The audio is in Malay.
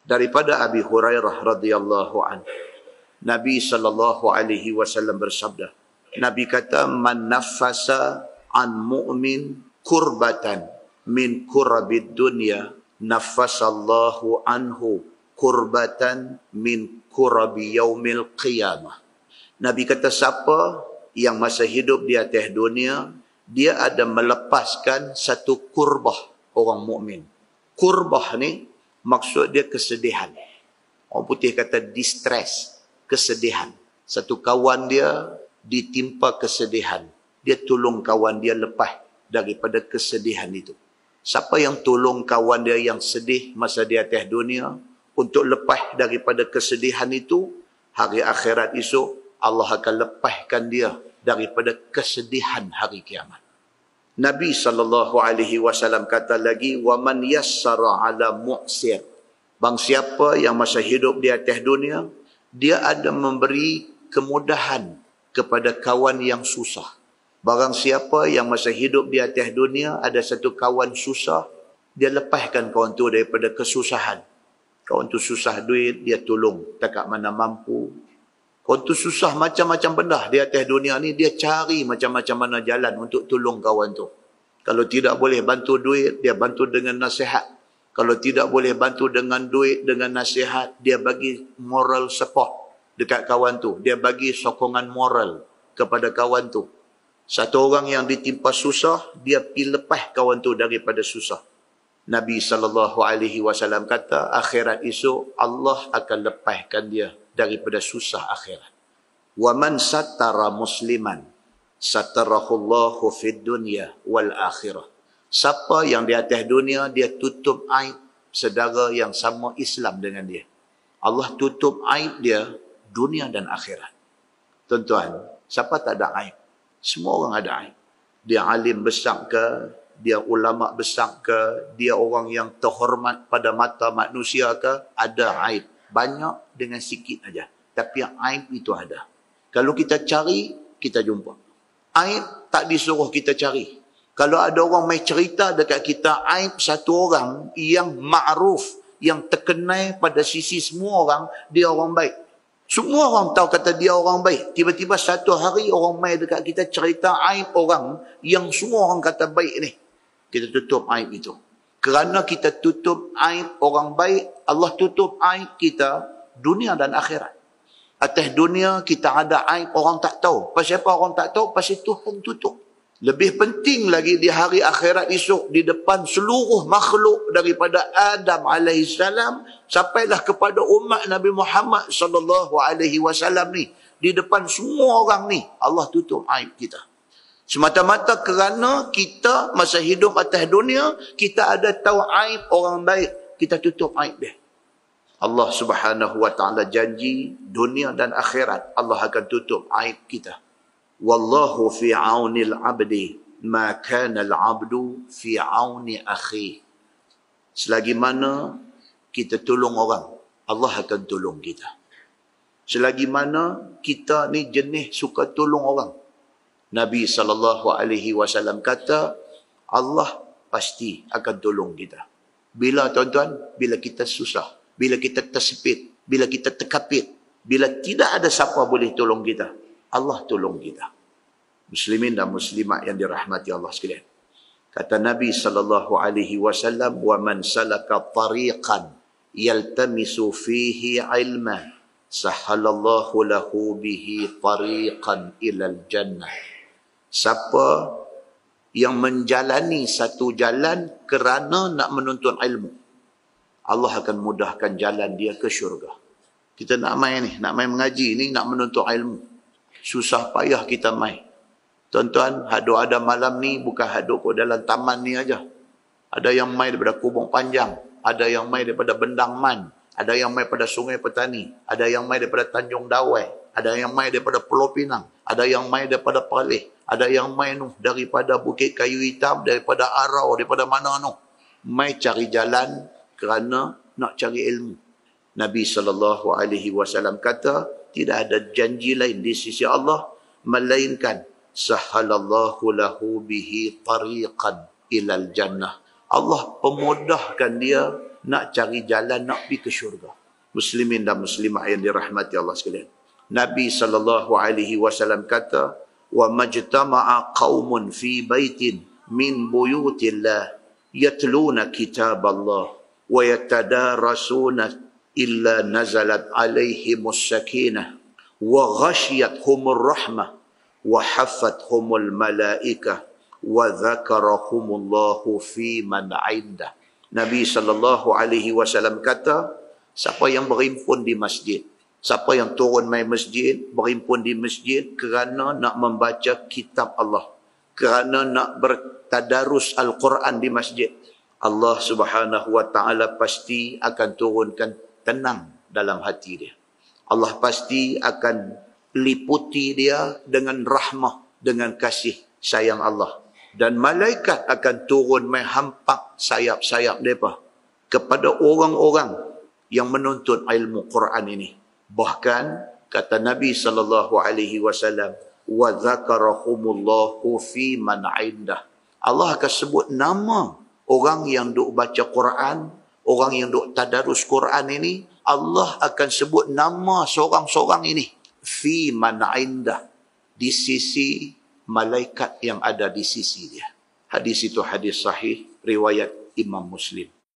Daripada Abi Hurairah radhiyallahu anhu, Nabi sallallahu alaihi wasallam bersabda, Nabi kata, man naffasa an mu'min kurbatan min kurabid dunya, naffasallahu anhu kurbatan min kurabi yaumil qiyamah. Nabi kata, siapa yang masa hidup di atas dunia, dia ada melepaskan satu kurbah orang mukmin. Kurbah ni maksud dia kesedihan. Orang putih kata distress, kesedihan. Satu kawan dia ditimpa kesedihan, dia tolong kawan dia lepas daripada kesedihan itu. Siapa yang tolong kawan dia yang sedih masa di atas dunia untuk lepas daripada kesedihan itu, hari akhirat esok Allah akan lepaskan dia daripada kesedihan hari kiamat. Nabi SAW kata lagi, وَمَنْ يَسَّرَ عَلَى مُعْسِرٍ. Bang siapa yang masa hidup di atas dunia, dia ada memberi kemudahan kepada kawan yang susah. Barang siapa yang masa hidup di atas dunia, ada satu kawan susah, dia lepaskan kawan tu daripada kesusahan. Kawan tu susah duit, dia tolong takat mana mampu. Kawan tu susah macam-macam benda di atas dunia ni, dia cari macam-macam mana jalan untuk tolong kawan tu. Kalau tidak boleh bantu duit, dia bantu dengan nasihat. Kalau tidak boleh bantu dengan duit, dengan nasihat, dia bagi moral support dekat kawan tu. Dia bagi sokongan moral kepada kawan tu. Satu orang yang ditimpa susah, dia pergi lepas kawan tu daripada susah. Nabi SAW kata, akhirat esok Allah akan lepaskan dia daripada susah akhirat. وَمَنْ سَتَّرَ مُسْلِمًا سَتَّرَهُ اللَّهُ فِي الدُّنْيَا وَالْآخِرَةِ. Siapa yang di atas dunia, dia tutup aib saudara yang sama Islam dengan dia, Allah tutup aib dia dunia dan akhirat. Tuan-tuan, siapa tak ada aib? Semua orang ada aib. Dia alim besar ke, dia ulama besar ke, dia orang yang terhormat pada mata manusia ke, ada aib. Banyak dengan sikit aja. Tapi yang aib itu ada. Kalau kita cari, kita jumpa. Aib tak disuruh kita cari. Kalau ada orang mai cerita dekat kita aib satu orang yang ma'ruf, yang terkenal pada sisi semua orang, dia orang baik. Semua orang tahu kata dia orang baik. Tiba-tiba satu hari orang mai dekat kita cerita aib orang yang semua orang kata baik ni. Kita tutup aib itu. Kerana kita tutup aib orang baik, Allah tutup aib kita dunia dan akhirat. Atas dunia kita ada aib orang tak tahu. Pasal apa orang tak tahu? Pasal Tuhan tutup. Lebih penting lagi di hari akhirat esok, di depan seluruh makhluk daripada Adam AS sampailah kepada umat Nabi Muhammad SAW ni, di depan semua orang ni, Allah tutup aib kita. Semata-mata kerana kita masa hidup atas dunia, kita ada tahu aib orang baik, kita tutup aib dia. Allah Subhanahu wa taala janji dunia dan akhirat Allah akan tutup aib kita. Wallahu fi aunil abdi ma kana al-abdu fi auni akhi. Selagi mana kita tolong orang, Allah akan tolong kita. Selagi mana kita ni jenis suka tolong orang, Nabi SAW kata, Allah pasti akan tolong kita. Bila tuan-tuan? Bila kita susah, bila kita tersepit, bila kita terkapit, bila tidak ada siapa boleh tolong kita, Allah tolong kita. Muslimin dan muslimat yang dirahmati Allah sekalian. Kata Nabi SAW, وَمَنْ سَلَكَ طَرِيقًا يَلْتَمِسُ فِيهِ عِلْمًا سَحَلَ اللَّهُ لَهُ بِهِ طَرِيقًا إِلَى الْجَنَّةِ. Siapa yang menjalani satu jalan kerana nak menuntut ilmu, Allah akan mudahkan jalan dia ke syurga. Kita nak main ni, nak main mengaji ni, nak menuntut ilmu. Susah payah kita main. Tuan-tuan, haduk ada malam ni bukan haduk kat dalam taman ni aja. Ada yang main daripada Kubung Panjang, ada yang main daripada Bendang Man, ada yang main daripada Sungai Petani, ada yang main daripada Tanjung Dawai, ada yang main daripada Pulau Pinang, ada yang main daripada Perlis, ada yang main daripada Bukit Kayu Hitam, daripada Arau, daripada mana noh. Mai cari jalan kerana nak cari ilmu. Nabi SAW kata, tidak ada janji lain di sisi Allah melainkan sahalallahu lahu bihi tariqan ilal jannah. Allah pemudahkan dia nak cari jalan nak pergi ke syurga. Muslimin dan muslimah yang dirahmati Allah sekalian. Nabi SAW kata, wa majtama'a qaumun fi baitin min buyutillah yatluna kitab Allah wa yatadarasuna illa nazalat alaihimus sakinah wa ghashiyathumur rahmah wa haffathumul malaikah wa dhakarahumullahu fi man 'indah. Nabi SAW kata, siapa yang berhimpun di masjid, siapa yang turun mai masjid, berhimpun di masjid kerana nak membaca kitab Allah, kerana nak bertadarus Al-Quran di masjid, Allah Subhanahu wa taala pasti akan turunkan tenang dalam hati dia. Allah pasti akan liputi dia dengan rahmah, dengan kasih sayang Allah. Dan malaikat akan turun mai hampak sayap-sayap mereka kepada orang-orang yang menuntut ilmu Quran ini. Bahkan kata Nabi SAW, wa dzakarahumullahu fi man 'indah. Allah akan sebut nama orang yang duk baca Quran, orang yang duk tadarus Quran ini, Allah akan sebut nama seorang-seorang ini fi man 'indah, di sisi malaikat yang ada di sisi dia. Hadis itu hadis sahih riwayat Imam Muslim.